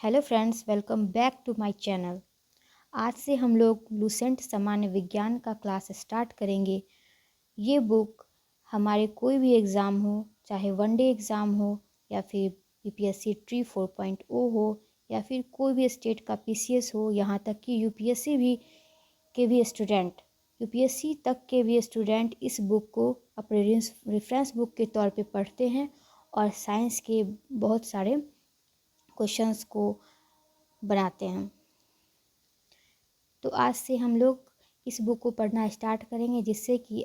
Hello friends, welcome back to my channel. आज से हम लोग लूसेंट सामान्य विज्ञान का क्लास स्टार्ट करेंगे। ये बुक हमारे कोई भी एग्ज़ाम हो, चाहे वनडे एग्ज़ाम हो या फिर यूपीएससी ट्री 4.0 हो या फिर कोई भी स्टेट का पीसीएस हो, यहाँ तक कि यूपीएससी के भी स्टूडेंट यूपीएससी तक के भी स्टूडेंट इस बुक को अपने रेफरेंस बुक के तौर पे पढ़ते हैं और साइंस के बहुत सारे क्वेश्चंस को बनाते हैं। तो आज से हम लोग इस बुक को पढ़ना स्टार्ट करेंगे, जिससे कि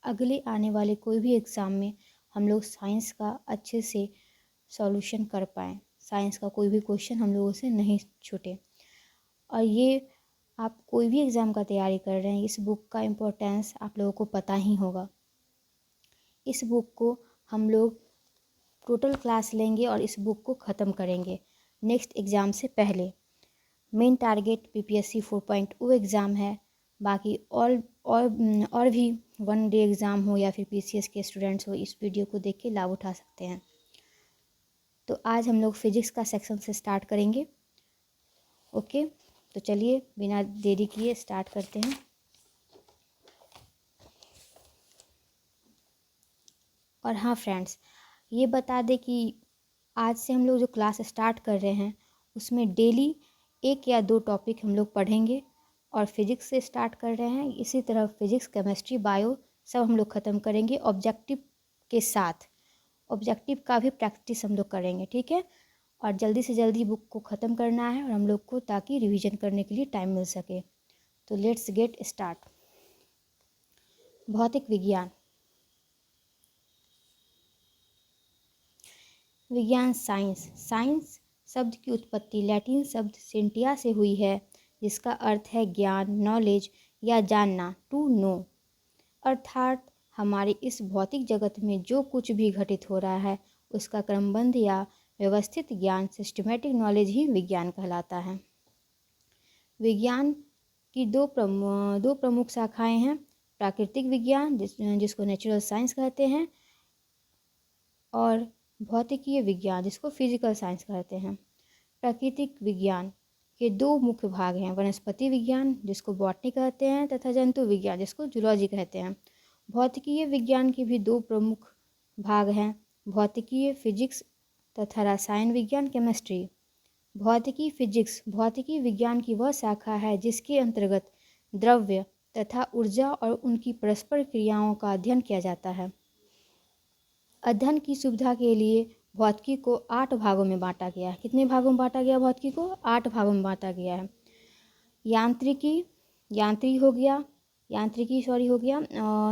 अगले आने वाले कोई भी एग्ज़ाम में हम लोग साइंस का अच्छे से सॉल्यूशन कर पाएँ, साइंस का कोई भी क्वेश्चन हम लोगों से नहीं छूटे। और ये आप कोई भी एग्ज़ाम का तैयारी कर रहे हैं, इस बुक का इम्पोर्टेंस आप लोगों को पता ही होगा। इस बुक को हम लोग टोटल क्लास लेंगे और इस बुक को ख़त्म करेंगे नेक्स्ट एग्ज़ाम से पहले। मेन टारगेट पीपीएससी 4.0 एग्ज़ाम है। बाकी और भी वन डे एग्ज़ाम हो या फिर पीसीएस के स्टूडेंट्स हो, इस वीडियो को देख के लाभ उठा सकते हैं। तो आज हम लोग फिजिक्स का सेक्शन से स्टार्ट करेंगे। ओके, तो चलिए बिना देरी किए स्टार्ट करते हैं। और हाँ फ्रेंड्स, ये बता दें कि आज से हम लोग जो क्लास स्टार्ट कर रहे हैं उसमें डेली 1 या 2 टॉपिक हम लोग पढ़ेंगे और फिजिक्स से स्टार्ट कर रहे हैं। इसी तरह फिजिक्स, केमिस्ट्री, बायो सब हम लोग ख़त्म करेंगे ऑब्जेक्टिव के साथ। ऑब्जेक्टिव का भी प्रैक्टिस हम लोग करेंगे, ठीक है। और जल्दी से जल्दी बुक को ख़त्म करना है और हम लोग को, ताकि रिवीजन करने के लिए टाइम मिल सके। तो लेट्स गेट स्टार्ट। भौतिक विज्ञान। विज्ञान साइंस शब्द की उत्पत्ति लैटिन शब्द सेंटिया से हुई है, जिसका अर्थ है ज्ञान, नॉलेज या जानना, टू नो। अर्थात हमारे इस भौतिक जगत में जो कुछ भी घटित हो रहा है उसका क्रमबद्ध या व्यवस्थित ज्ञान, सिस्टमेटिक नॉलेज ही विज्ञान कहलाता है। विज्ञान की दो प्रमुख शाखाएं हैं। प्राकृतिक विज्ञान जिसको नेचुरल साइंस कहते हैं, और भौतिकीय विज्ञान जिसको फिजिकल साइंस कहते हैं। प्राकृतिक विज्ञान के 2 मुख्य भाग हैं, वनस्पति विज्ञान जिसको बॉटनी कहते हैं तथा जंतु विज्ञान जिसको जूलॉजी कहते हैं। भौतिकीय विज्ञान के भी 2 प्रमुख भाग हैं, भौतिकीय फिजिक्स तथा रसायन विज्ञान केमिस्ट्री। भौतिकी विज्ञान की वह शाखा है जिसके अंतर्गत द्रव्य तथा ऊर्जा और उनकी परस्पर क्रियाओं का अध्ययन किया जाता है। अध्ययन की सुविधा के लिए भौतिकी को 8 भागों में बांटा गया है। कितने भागों में बांटा गया भौतिकी को? 8 भागों में बांटा गया है। यांत्रिकी हो गया,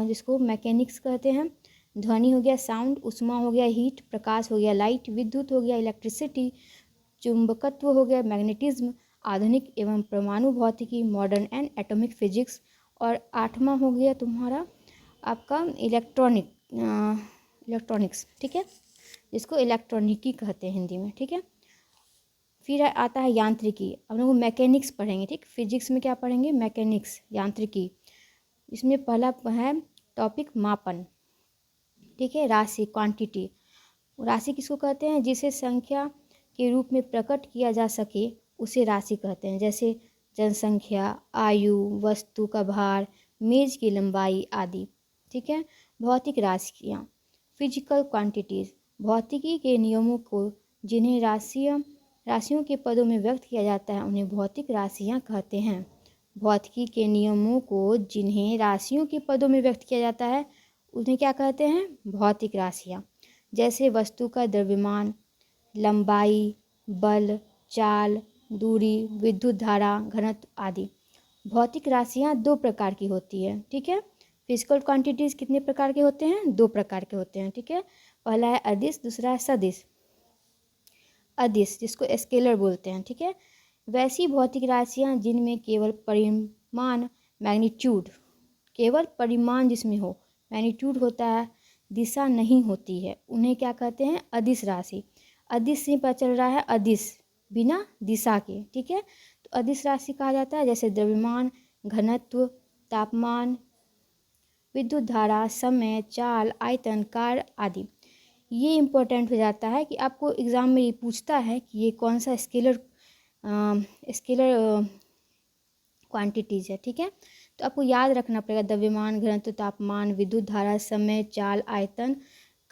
जिसको मैकेनिक्स कहते हैं। ध्वनि हो गया, साउंड। ऊष्मा हो गया, हीट। प्रकाश हो गया, लाइट। विद्युत हो गया, इलेक्ट्रिसिटी। चुंबकत्व हो गया, मैग्नेटिज्म। आधुनिक एवं परमाणु भौतिकी, मॉडर्न एंड एटॉमिक फिजिक्स। और 8वां हो गया तुम्हारा आपका इलेक्ट्रॉनिक्स, ठीक है, जिसको इलेक्ट्रॉनिकी कहते हैं हिंदी में, ठीक है। फिर आता है यांत्रिकी। अब लोग मैकेनिक्स पढ़ेंगे, ठीक। फिजिक्स में क्या पढ़ेंगे? मैकेनिक्स, यांत्रिकी। इसमें पहला है टॉपिक मापन, ठीक है। राशि, क्वांटिटी। राशि किसको कहते हैं? जिसे संख्या के रूप में प्रकट किया जा सके उसे राशि कहते हैं, जैसे जनसंख्या, आयु, वस्तु का भार, मेज की लंबाई आदि, ठीक है। भौतिक राशियाँ, फिजिकल क्वांटिटीज़। भौतिकी के नियमों को जिन्हें राशियों के पदों में व्यक्त किया जाता है उन्हें भौतिक राशियाँ कहते हैं। भौतिकी के नियमों को जिन्हें राशियों के पदों में व्यक्त किया जाता है उन्हें क्या कहते हैं? भौतिक राशियाँ। जैसे वस्तु का द्रव्यमान, लंबाई, बल, चाल, दूरी, विद्युत धारा, घनत्व आदि। भौतिक राशियाँ 2 प्रकार की होती है, ठीक है। फिजिकल क्वांटिटीज़ कितने प्रकार के होते हैं? 2 प्रकार के होते हैं, ठीक है। पहला है अदिश, दूसरा है सदिश। अदिश जिसको स्केलर बोलते हैं, ठीक है। वैसी भौतिक राशियाँ जिनमें केवल परिमाण, मैग्नीट्यूड, केवल परिमाण जिसमें हो, मैग्नीट्यूड होता है, दिशा नहीं होती है, उन्हें क्या कहते हैं? अदिश राशि। अदिश से पता चल रहा है अदिश, बिना दिशा के, ठीक है। तो अदिश राशि कहा जाता है, जैसे द्रव्यमान, घनत्व, तापमान, विद्युत धारा, समय, चाल, आयतन, कार्य आदि। ये इम्पोर्टेंट हो जाता है कि आपको एग्ज़ाम में ये पूछता है कि ये कौन सा स्केलर स्केलर क्वांटिटीज़ है, ठीक है। तो आपको याद रखना पड़ेगा द्रव्यमान, घनत्व, तापमान, विद्युत धारा, समय, चाल, आयतन,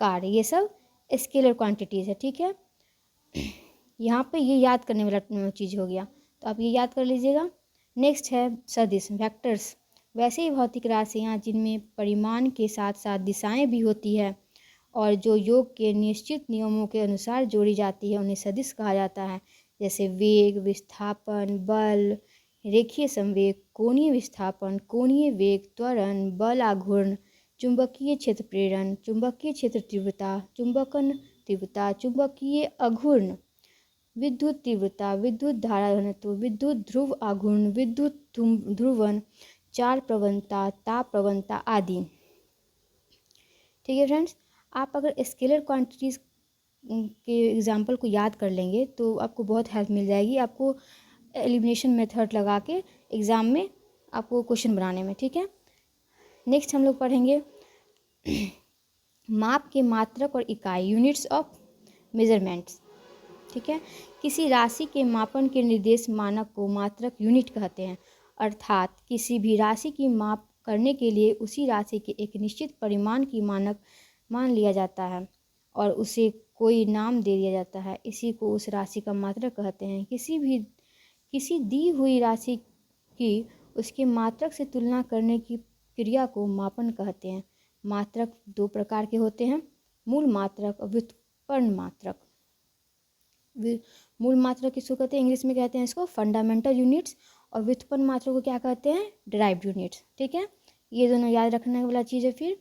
कार्य, ये सब स्केलर क्वांटिटीज़ है, ठीक है। यहाँ पे ये याद करने वाला चीज़ हो गया, तो आप ये याद कर लीजिएगा। नेक्स्ट है सदिश, वेक्टर्स। वैसे ही भौतिक राशियाँ जिनमें परिमाण के साथ साथ दिशाएं भी होती है और जो योग के निश्चित नियमों के अनुसार जोड़ी जाती है, उन्हें सदिश कहा जाता है। जैसे वेग, विस्थापन, बल, रेखीय संवेग, कोणीय विस्थापन, कोणीय वेग, त्वरण, बल आघूर्ण, चुंबकीय क्षेत्र प्रेरण, चुंबकीय क्षेत्र तीव्रता, चुंबकन तीव्रता, चुंबकीय आघूर्ण, विद्युत तीव्रता, विद्युत धारा घनत्व, विद्युत ध्रुव आघूर्ण, विद्युत ध्रुवण, चाल प्रवणता, ताप प्रवणता आदि। ठीक है फ्रेंड्स, आप अगर स्केलर क्वांटिटीज़ के एग्जाम्पल को याद कर लेंगे तो आपको बहुत हेल्प मिल जाएगी, आपको एलिमिनेशन मेथड लगा के एग्ज़ाम में आपको क्वेश्चन बनाने में, ठीक है। नेक्स्ट हम लोग पढ़ेंगे माप के मात्रक और इकाई, यूनिट्स ऑफ मेजरमेंट्स, ठीक है। किसी राशि के मापन के निर्देश मानक को मात्रक यूनिट कहते हैं, अर्थात किसी भी राशि की माप करने के लिए उसी राशि के एक निश्चित परिमाण की मानक मान लिया जाता है और उसे कोई नाम दे दिया जाता है, इसी को उस राशि का मात्रक कहते हैं। किसी दी हुई राशि की उसके मात्रक से तुलना करने की क्रिया को मापन कहते हैं। मात्रक दो प्रकार के होते हैं, मूल मात्रक और व्युत्पन्न मात्रक। मूल मात्रक किसको कहते हैं, इंग्लिश में कहते हैं इसको फंडामेंटल यूनिट्स, और व्युत्पन्न मात्रक को क्या कहते हैं, डिराइव्ड यूनिट्स, ठीक है। ये दोनों याद रखने वाला चीज़ है। फिर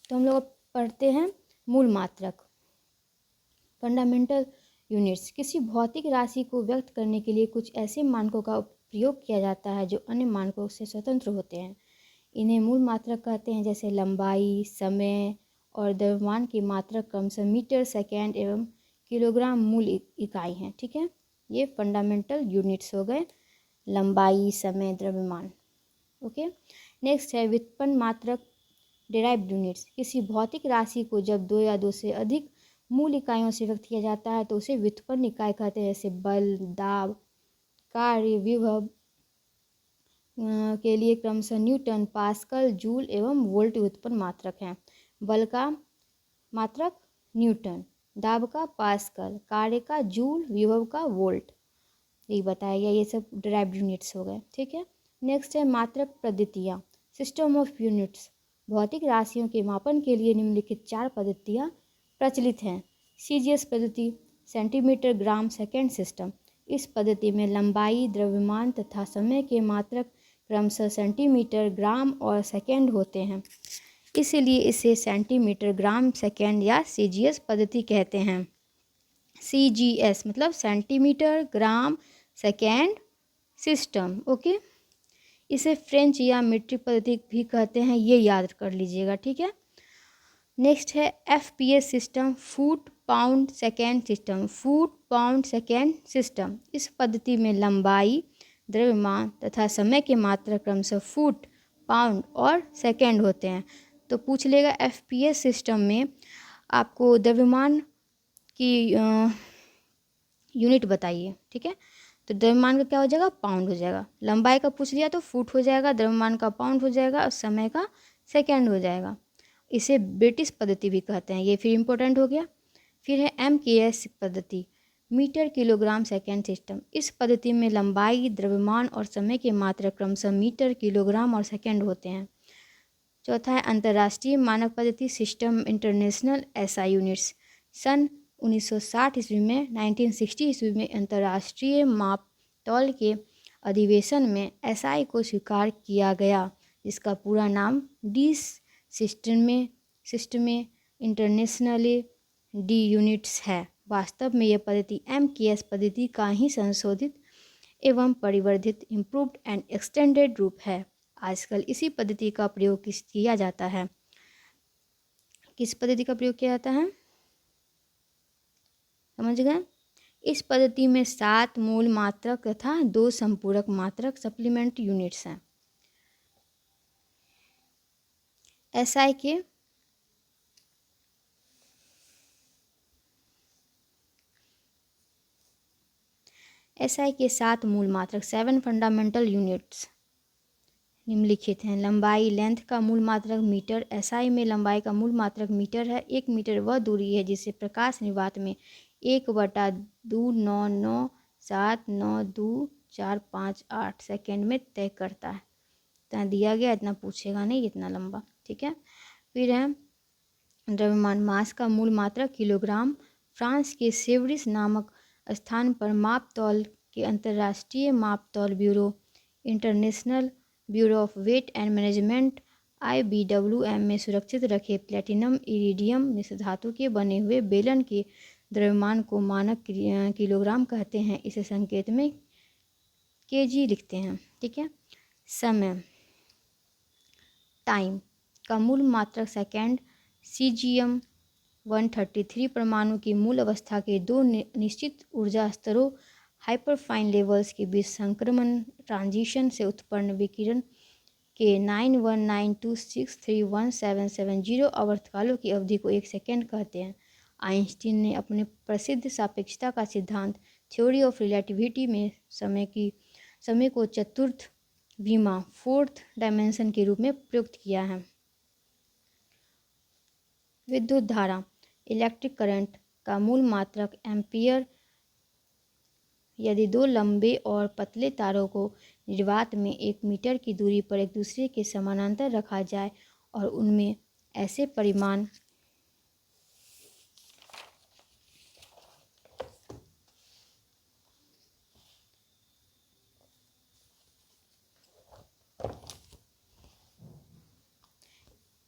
तो हम लोग पढ़ते हैं मूल मात्रक, फंडामेंटल यूनिट्स। किसी भौतिक राशि को व्यक्त करने के लिए कुछ ऐसे मानकों का प्रयोग किया जाता है जो अन्य मानकों से स्वतंत्र होते हैं, इन्हें मूल मात्रक कहते हैं। जैसे लंबाई, समय और द्रव्यमान की मात्रक क्रमशः मीटर, सेकेंड एवं किलोग्राम मूल इकाई हैं, ठीक है। ये फंडामेंटल यूनिट्स हो गए, लंबाई, समय, द्रव्यमान, ओके। नेक्स्ट है व्युत्पन्न मात्रक, डिराइव्ड यूनिट्स। किसी भौतिक राशि को जब दो या दो से अधिक मूल इकाइयों से व्यक्त किया जाता है तो उसे व्युत्पन्न इकाई कहते हैं। जैसे बल, दाब, कार्य, विभव के लिए क्रमशः न्यूटन, पास्कल, जूल एवं वोल्ट व्युत्पन्न मात्रक हैं। बल का मात्रक न्यूटन, दाब का पास्कल, कार्य का जूल, विभव का वोल्ट, यही बताया गया। ये सब डिराइव्ड यूनिट्स हो गए, ठीक है। नेक्स्ट है मात्रक पद्धतियाँ, सिस्टम ऑफ यूनिट्स। भौतिक राशियों के मापन के लिए निम्नलिखित 4 पद्धतियाँ प्रचलित हैं। सीजीएस पद्धति, सेंटीमीटर ग्राम सेकेंड सिस्टम। इस पद्धति में लंबाई, द्रव्यमान तथा समय के मात्रक क्रमशः सेंटीमीटर, ग्राम और सेकेंड होते हैं, इसलिए इसे सेंटीमीटर ग्राम सेकेंड या सीजीएस पद्धति कहते हैं। सीजीएस मतलब centimetre gram second system, okay. इसे फ्रेंच या मीट्रिक पद्धति भी कहते हैं, ये याद कर लीजिएगा, ठीक है। नेक्स्ट है FPS system, foot pound second system, foot pound second system. इस पद्धति में लंबाई, द्रव्यमान तथा समय के मात्रक क्रमशः फुट, पाउंड और सेकेंड होते हैं। तो पूछ लेगा एफपीएस सिस्टम में आपको द्रव्यमान की यूनिट बताइए, ठीक है। तो द्रव्यमान का क्या हो जाएगा, पाउंड हो जाएगा। लंबाई का पूछ लिया तो फुट हो जाएगा, द्रव्यमान का पाउंड हो जाएगा और समय का सेकेंड हो जाएगा। इसे ब्रिटिश पद्धति भी कहते हैं, ये फिर इम्पोर्टेंट हो गया। फिर है एमकेएस पद्धति, मीटर किलोग्राम सेकेंड सिस्टम। इस पद्धति में लंबाई, द्रव्यमान और समय के मात्रक क्रमशः मीटर, किलोग्राम और सेकेंड होते हैं। चौथा है अंतर्राष्ट्रीय मानक पद्धति, सिस्टम इंटरनेशनल एसआई यूनिट्स। सन 1960 ईस्वी में 1960 ईस्वी में अंतर्राष्ट्रीय माप तौल के अधिवेशन में एसआई को स्वीकार किया गया, जिसका पूरा नाम डी सिस्टमे इंटरनेशनले डी यूनिट्स है। वास्तव में यह पद्धति एमकेएस पद्धति का ही संशोधित एवं परिवर्धित इम्प्रूव्ड एंड एक्सटेंडेड रूप है। आजकल इसी पद्धति का प्रयोग किया जाता है। किस पद्धति का प्रयोग किया जाता है, समझ गए। इस पद्धति में 7 मूल मात्रक तथा 2 संपूरक मात्रक सप्लीमेंट यूनिट्स हैं। एसआई के SI के 7 मूल मात्रक 7 फंडामेंटल यूनिट्स निम्नलिखित हैं। लंबाई लेंथ का मूल मात्रक मीटर। SI में लंबाई का मूल मात्रक मीटर है। 1 मीटर वह दूरी है जिसे प्रकाश निवात में 1/29979245 सेकेंड में तय करता है। इतना दिया गया, इतना पूछेगा नहीं, इतना लंबा, ठीक है। फिर है द्रव्यमान मास का मूल मात्रक किलोग्राम। फ्रांस के सेवरिस नामक स्थान पर माप तौल के अंतर्राष्ट्रीय माप तौल bureau international bureau of weight and management IBWM में सुरक्षित रखे प्लेटिनम इरिडियम मिश्र धातु के बने हुए बेलन के द्रव्यमान को मानक किलोग्राम कहते हैं। इसे संकेत में kg लिखते हैं, ठीक है। समय टाइम का मूल मात्रक सेकेंड। CGM 133 परमाणु की मूल अवस्था के दो निश्चित ऊर्जा स्तरों हाइपरफाइन लेवल्स के बीच संक्रमण ट्रांजिशन से उत्पन्न विकिरण के 91926317770 आवर्तकालों की अवधि को 1 सेकेंड कहते हैं। आइंस्टीन ने अपने प्रसिद्ध सापेक्षता का सिद्धांत थ्योरी ऑफ रिलेटिविटी में समय को चतुर्थ विमा फोर्थ डायमेंशन के रूप में प्रयुक्त किया है। विद्युत धारा इलेक्ट्रिक करंट का मूल मात्रक एम्पियर। यदि दो लंबे और पतले तारों को निर्वात में 1 मीटर की दूरी पर एक दूसरे के समानांतर रखा जाए और उनमें ऐसे परिमाण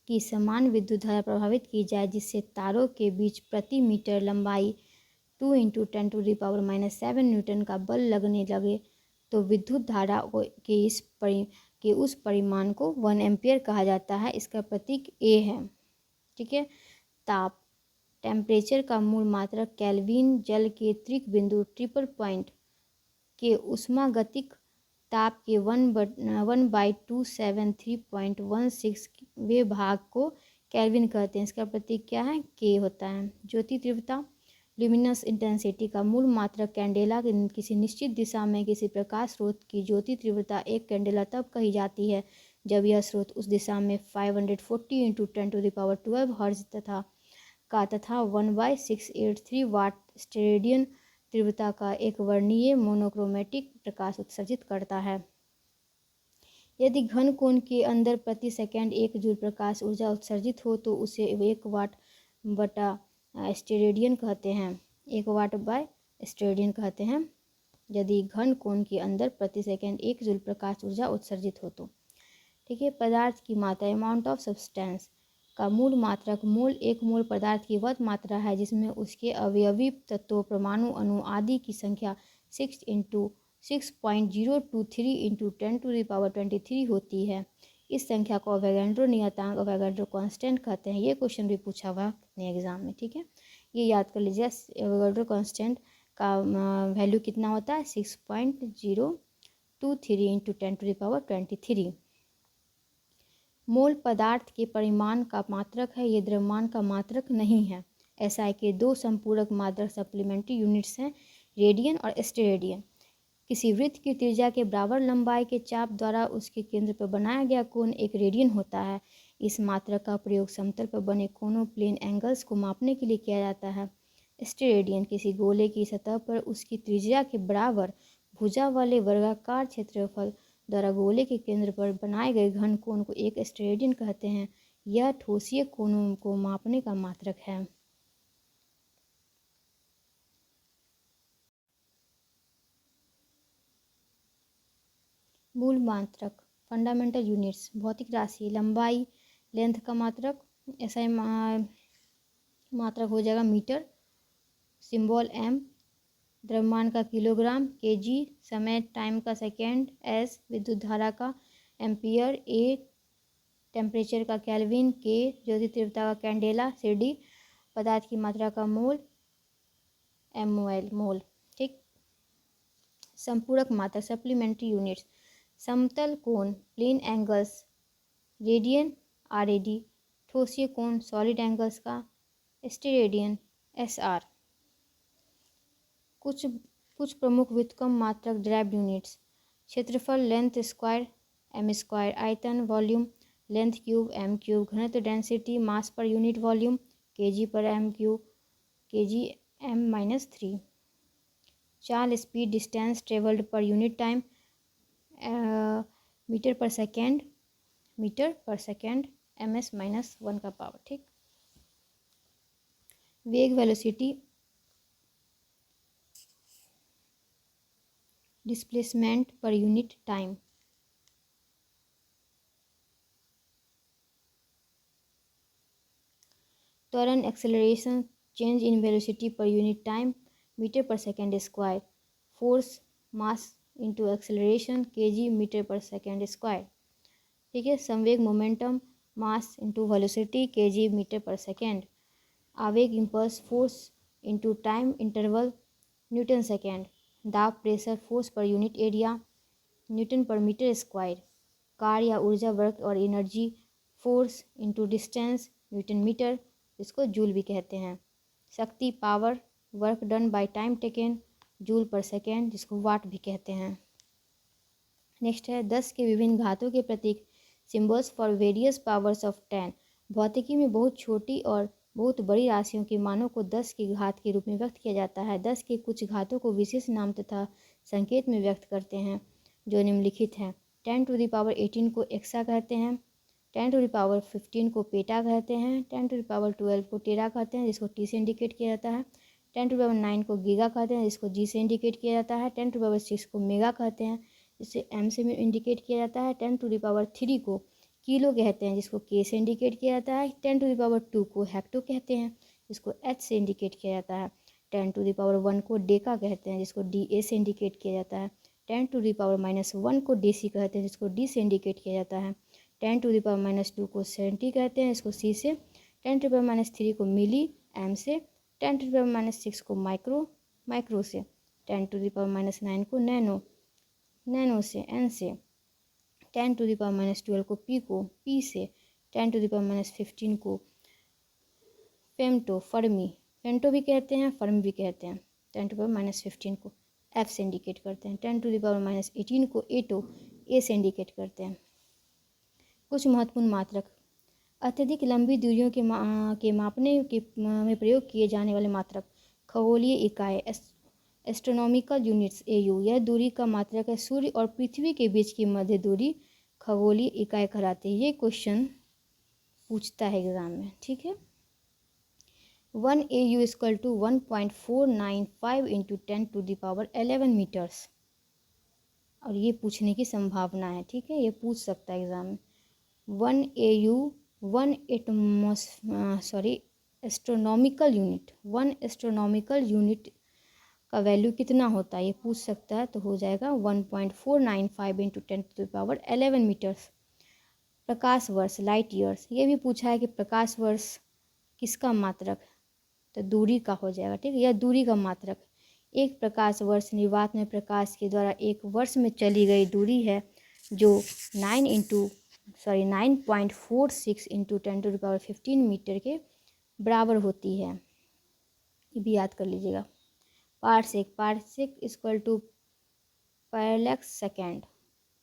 की समान विद्युत धारा प्रभावित की जाए जिससे तारों के बीच प्रति मीटर लंबाई 2 × 10⁻⁷ न्यूटन का बल लगने लगे तो विद्युत धारा के उस परिमाण को 1 एम्पियर कहा जाता है। इसका प्रतीक A है, ठीक है। ताप टेम्परेचर का मूल मात्रक केल्विन। जल के त्रिक बिंदु ट्रिपल पॉइंट के उष्मागतिक ताप के 1/273.16वें भाग को केल्विन कहते हैं। इसका प्रतीक क्या है? K होता है। ज्योति तीव्रता ल्यूमिनस इंटेंसिटी का मूल मात्रक कैंडेला किसी निश्चित दिशा में किसी प्रकाश स्रोत की ज्योति तीव्रता एक कैंडेला तब कही जाती है जब यह स्रोत उस दिशा में 540 × 10⁻12 हर्ट्ज तथा 1/683 वाट स्टेरेडियन तीव्रता का एक वर्णीय मोनोक्रोमेटिक प्रकाश उत्सर्जित करता है। यदि घन कोण के अंदर प्रति सेकंड 1 जूल प्रकाश ऊर्जा उत्सर्जित हो तो उसे 1 वाट बटा स्टेरेडियन कहते हैं। 1 वाट बाय स्टेरेडियन कहते हैं यदि घन कोण के अंदर प्रति सेकंड 1 जूल प्रकाश ऊर्जा उत्सर्जित हो तो, ठीक है। पदार्थ की मात्रा अमाउंट ऑफ सब्सटेंस का मूल मात्रक मोल। 1 मोल पदार्थ की वह मात्रा है जिसमें उसके अवयवी तत्वों परमाणु अणु आदि की संख्या 6 × 6.023 × 10⁻23 होती है। इस संख्या को अवोगाड्रो नियतांक अवोगाड्रो कांस्टेंट कहते हैं। ये क्वेश्चन भी पूछा हुआ अपने एग्जाम में, ठीक है। ये याद कर लीजिए, अवोगाड्रो कांस्टेंट का वैल्यू कितना होता है? 6.023 × 10⁻23। मोल पदार्थ के परिमाण का मात्रक है, ये द्रव्यमान का मात्रक नहीं है। SI के 2 संपूरक मात्रक सप्लीमेंट्री यूनिट्स हैं, रेडियन और स्टेरेडियन। किसी वृत्त की त्रिज्या के बराबर लंबाई के चाप द्वारा उसके केंद्र पर बनाया गया कोण एक रेडियन होता है। इस मात्रक का प्रयोग समतल पर बने कोनों प्लेन एंगल्स को मापने के लिए किया जाता है। स्टेरेडियन किसी गोले की सतह पर उसकी त्रिज्या के बराबर भुजा वाले वर्गाकार क्षेत्रफल द्वारा गोले के केंद्र पर बनाए गए घन कोण को एक स्टेरेडियन कहते हैं। यह ठोसीय कोणों को मापने का मात्रक है। मूल मात्रक फंडामेंटल यूनिट्स भौतिक राशि। लंबाई लेंथ का मात्रक SI मात्रक हो जाएगा मीटर, सिंबल M। द्रव्यमान का किलोग्राम kg। समय टाइम का सेकेंड S। विद्युत धारा का एम्पियर A। टेम्परेचर का केल्विन K। ज्योति तीव्रता का कैंडेला CD। पदार्थ की मात्रा का मोल MOL मोल, ठीक। संपूरक मात्रक सप्लीमेंट्री यूनिट्स समतल कोण प्लेन एंगल्स रेडियन RAD। ठोसीय कोण सॉलिड एंगल्स का स्टेरेडियन SR। कुछ कुछ प्रमुख व्युत्क्रम मात्रक ड्राइव्ड यूनिट्स। क्षेत्रफल लेंथ स्क्वायर एम स्क्वायर, आयतन volume length cube M cube, घनत्व density mass per unit volume KG per M cube KG M minus 3। चाल speed distance travelled per unit time metre पर सेकेंड एम एस माइनस 1 का power. ठीक। वेग velocity displacement per unit time. त्वरण acceleration change in velocity per unit time metre पर second square. Force mass into acceleration KG metre पर second square. ठीक है। संवेग momentum mass into velocity KG metre पर सेकेंड। आवेग impulse force into time interval newton second. दाब pressure force per unit area newton per metre square. कार्य या ऊर्जा वर्क और energy force into distance newton metre, इसको जूल भी कहते हैं। शक्ति power work done by time taken joule पर सेकेंड, जिसको वाट भी कहते हैं। नेक्स्ट है 10 के विभिन्न घातों के प्रतीक symbols for various powers of 10। भौतिकी में बहुत छोटी और बहुत बड़ी राशियों के मानों को 10 की घात के रूप में व्यक्त किया जाता है। 10 के कुछ घातों को विशेष नाम तथा संकेत में व्यक्त करते हैं जो निम्नलिखित हैं। 10 टू द पावर 18 को एक्सा कहते हैं। 10 टू द पावर 15 को पेटा कहते हैं। 10 टू द पावर 12 को टेरा कहते हैं, जिसको टी से इंडिकेट किया जाता है। 10 टू द पावर 9 को गीगा कहते हैं, जिसको जी से इंडिकेट किया जाता है। 10 टू द पावर 6 को मेगा कहते हैं, जिसे एम से इंडिकेट किया जाता है। 10 टू द पावर 3 को किलो कहते हैं, जिसको के से इंडिकेट किया जाता है। 10 टू द पावर 2 को हेक्टो कहते हैं, जिसको एच से इंडिकेट किया जाता है। 10 टू द पावर 1 को डेका कहते हैं, जिसको डी ए से इंडिकेट किया जाता है। 10 टू द पावर -1 को डेसी कहते हैं, जिसको डी से इंडिकेट किया जाता है। 10 टू द पावर -2 को सेंटी कहते हैं, इसको सी से। 10 टू द पावर -3 को मिली एम से। 10 टू द पावर -6 को माइक्रो से। 10 टू द पावर -9 को नैनो से एन से। 10 टू द पावर -12 को पी से। 10 टू द पावर -15 को फेमटो भी कहते हैं, फर्म भी कहते हैं। 10 टू द पावर -15 को एफ से इंडिकेट करते हैं। 10 टू द पावर -18 को एटो ए से इंडिकेट करते हैं। कुछ महत्वपूर्ण मात्रक। अत्यधिक लंबी दूरियों के मापने में प्रयोग किए जाने वाले मात्रक। खगोलीय इकाई एस्ट्रोनॉमिकल यूनिट्स एयू, यह दूरी का मात्रक है। सूर्य और पृथ्वी के बीच की मध्य दूरी खगोलीय इकाई कहलाती है। ये क्वेश्चन पूछता है एग्जाम में। ठीक है। 1 AU equal to 1.495 into 10 to the power 11 metres, और ये पूछने की संभावना है। ठीक है, ये पूछ सकता है एग्जाम में। 1 AU 1 astronomical unit, 1 astronomical unit का वैल्यू कितना होता है, ये पूछ सकता है। तो हो जाएगा 1.495 into 10 to the power 11 metres. प्रकाश वर्ष लाइट ईयर्स, ये भी पूछा है कि प्रकाश वर्ष किसका मात्रक, तो दूरी का हो जाएगा। ठीक है, यह दूरी का मात्रक। एक प्रकाश वर्ष निर्वात में प्रकाश के द्वारा एक वर्ष में चली गई दूरी है, जो 9.46 into 10 to the power 15 metre के बराबर होती है। ये भी याद कर लीजिएगा। Parsec equal to parallax second,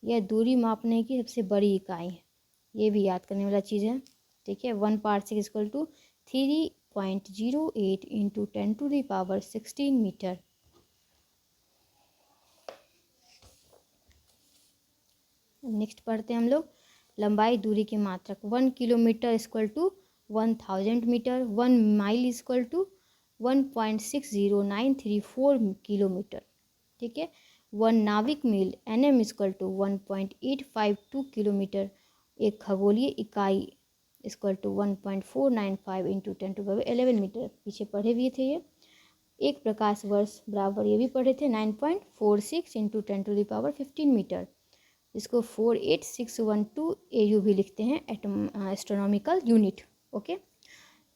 यह दूरी मापने की सबसे बड़ी इकाई है। ये भी याद करने वाला चीज़ है। ठीक है। 1 parsec equal to 3.08 into 10 to the power 16 metre. Next पढ़ते हैं हम लोग लंबाई दूरी के मात्रक। 1 kilometre equal to 1000 metre. 1 mile equal to 1.60934 kilometre. ठीक है। 1 नाविक मील NM इक्वल टू 1.852 किलोमीटर। एक खगोलीय इकाई equal to 1.495 into 10 to power 11 metre. पीछे पढ़े भी थे ये। एक प्रकाश वर्ष बराबर, ये भी पढ़े थे, 9.46 into 10 to the power 15 metre, इसको 48612 AU भी लिखते हैं, astronomical unit. Okay.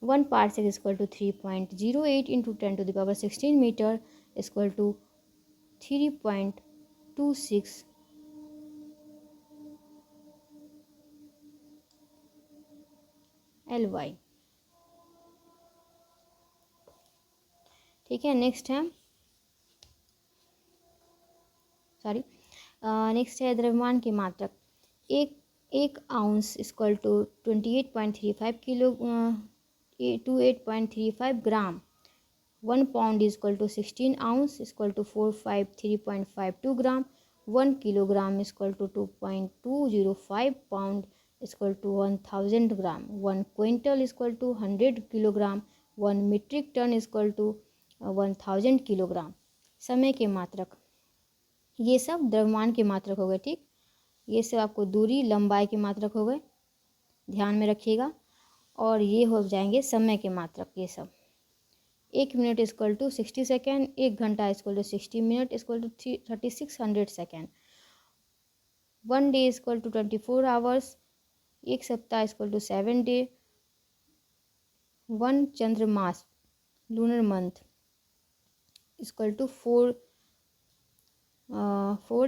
1 parsec equal to 3.08 into 10 to the power 16 metre equal to 3.26 LY। ठीक है। नेक्स्ट है सॉरी। नेक्स्ट है द्रव्यमान की मात्रक। एक ounce equal to 28.35 kilo 28.35 gram. 1 pound equal to 16 ounce equal to 453.52 gram. 1 kilogram equal to 2.205 pound equal to 1000 gram. 1 quintal equal to 100 kilogram. 1 metric ton equal to 1000 kilogram. समय के मात्रक, ये सब द्रव्यमान के मात्रक हो गए, ठीक। ये सब आपको दूरी लंबाई के मात्रक हो गए, ध्यान में रखिएगा। और ये हो जाएंगे समय के मात्रक ये सब। 1 मिनट इक्वल टू 60 सेकेंड। 1 घंटा equal to 60 minute equal to 3600 second. 1 day equal to 24 hours. 1 सप्ताह इक्वल टू 7 डे। 1 चंद्रमास lunar month equal to 4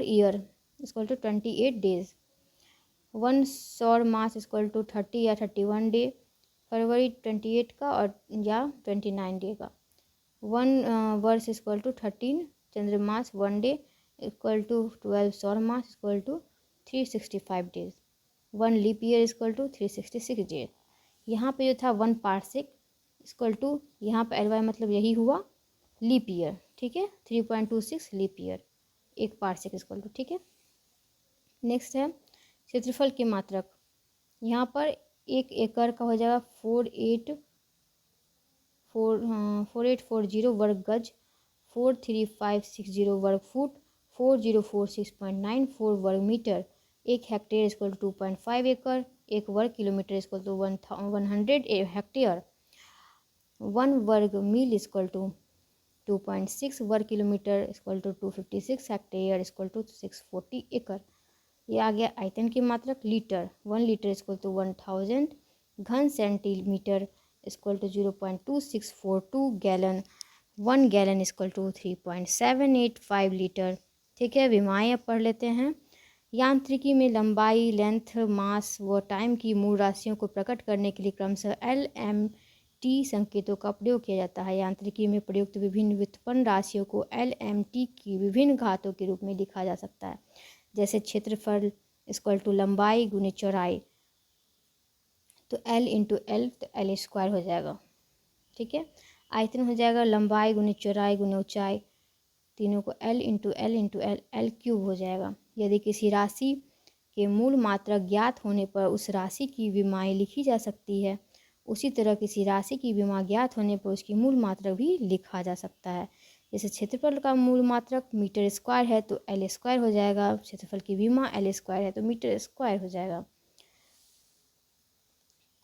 year equal to 28 days. 1 सौर मास इक्वल टू 30 या 31 डे, फरवरी 28 का और या 29 डे का। 1 वर्ष इक्वल टू 13 चंद्रमास 1 डे इक्वल टू 12 सौर मास equal to 365 days. 1 leap year equal to 366 days. यहाँ पे जो था 1 पार्सेक इक्वल टू, यहाँ पे एल वाई मतलब यही हुआ लीप ईयर, ठीक है। 3.26 leap year, 1 parsec equal to, ठीक है। नेक्स्ट है क्षेत्रफल की मात्रक। यहाँ पर 1 एकड़ का हो जाएगा 4840 वर्ग गज। 43560 वर्ग फुट। 4046.94 वर्ग मीटर। 1 हेक्टेयर इक्वल टू 2.5 एकड़। 1 वर्ग किलोमीटर इक्वल टू 100 हेक्टेयर। 1 वर्ग मील इक्वल टू 2.6 वर्ग kilometre equal to 256 hectare equal to 640 एकड़। ये आ गया आयतन की मात्रक लीटर। 1 लीटर इक्वल टू 1000 घन centimetre equal to 0.2642 gallon. 1 gallon equal to 3.785 litre, ठीक है। विमाएँ अब पढ़ लेते हैं। यांत्रिकी में लंबाई, लेंथ, मास व टाइम की मूल राशियों को प्रकट करने के लिए क्रमशः एल, एम, टी संकेतों का प्रयोग किया जाता है। यांत्रिकी में प्रयुक्त विभिन्न व्युत्पन्न राशियों को एल, एम, टी की विभिन्न घातों के रूप में लिखा जा सकता है। जैसे क्षेत्रफल इक्वल टू लंबाई गुने चौड़ाई, तो एल इंटू एल, तो एल स्क्वायर हो जाएगा, ठीक है। आयतन हो जाएगा लंबाई गुने चौड़ाई गुने ऊंचाई, तीनों को L into L into L, L cube हो जाएगा। यदि किसी राशि के मूल मात्रक ज्ञात होने पर उस राशि की विमाएँ लिखी जा सकती है, उसी तरह किसी राशि की विमा ज्ञात होने पर उसकी मूल मात्रक भी लिखा जा सकता है। जैसे क्षेत्रफल का मूल मात्रक मीटर स्क्वायर है तो एल स्क्वायर हो जाएगा। क्षेत्रफल की विमा एल स्क्वायर है तो मीटर स्क्वायर हो जाएगा।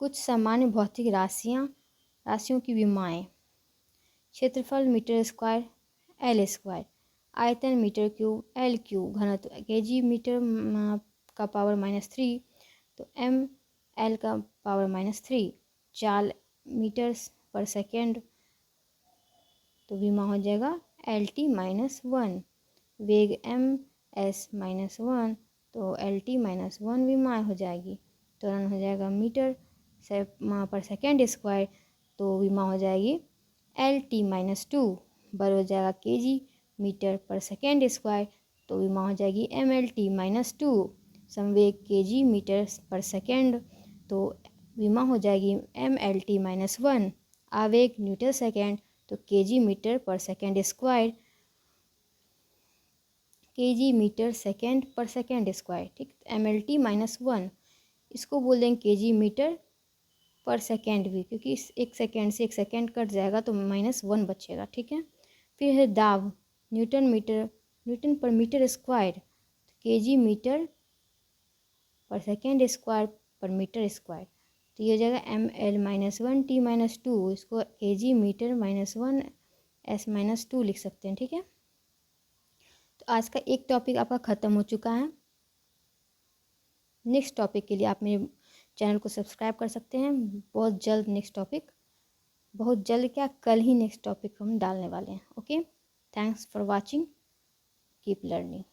कुछ सामान्य भौतिक राशियों की विमाएँ। क्षेत्रफल मीटर स्क्वायर एल स्क्वायर। आयतन मीटर क्यूब एल क्यूब। घनत्व केजी मीटर का पावर -3 तो एम एल का पावर -3। चाल मीटर्स पर सेकेंड तो विमा हो जाएगा एल टी -1। वेग एम एस -1 तो एल टी -1 विमा हो जाएगी। त्वरण हो जाएगा मीटर पर सेकेंड स्क्वायर तो विमा हो जाएगी एल टी -2। बल हो जाएगा केजी मीटर पर सेकेंड स्क्वायर तो विमा हो जाएगी एम एल टी -2। संवेग केजी मीटर पर सेकेंड तो विमा हो जाएगी एम एल टी -1। आवेग न्यूटन सेकेंड तो केजी मीटर पर second square, kg metre second पर सेकेंड स्क्वायर, ठीक। एम एल टी -1 इसको बोल देंगे केजी मीटर पर सेकेंड भी, क्योंकि इस 1 सेकेंड से 1 सेकेंड कट जाएगा तो -1 बचेगा, ठीक है। फिर है दाब Newton per metre square, kg metre पर सेकेंड स्क्वायर पर मीटर स्क्वायर तो ये हो जाएगा एम एल -1 टी -2। इसको केजी मीटर -1 एस -2 लिख सकते हैं, ठीक है। तो आज का एक टॉपिक आपका ख़त्म हो चुका है। नेक्स्ट टॉपिक के लिए आप मेरे चैनल को सब्सक्राइब कर सकते हैं। बहुत जल्द नेक्स्ट टॉपिक, बहुत जल्द क्या, कल ही नेक्स्ट टॉपिक हम डालने वाले हैं। Okay, thanks for watching, keep learning.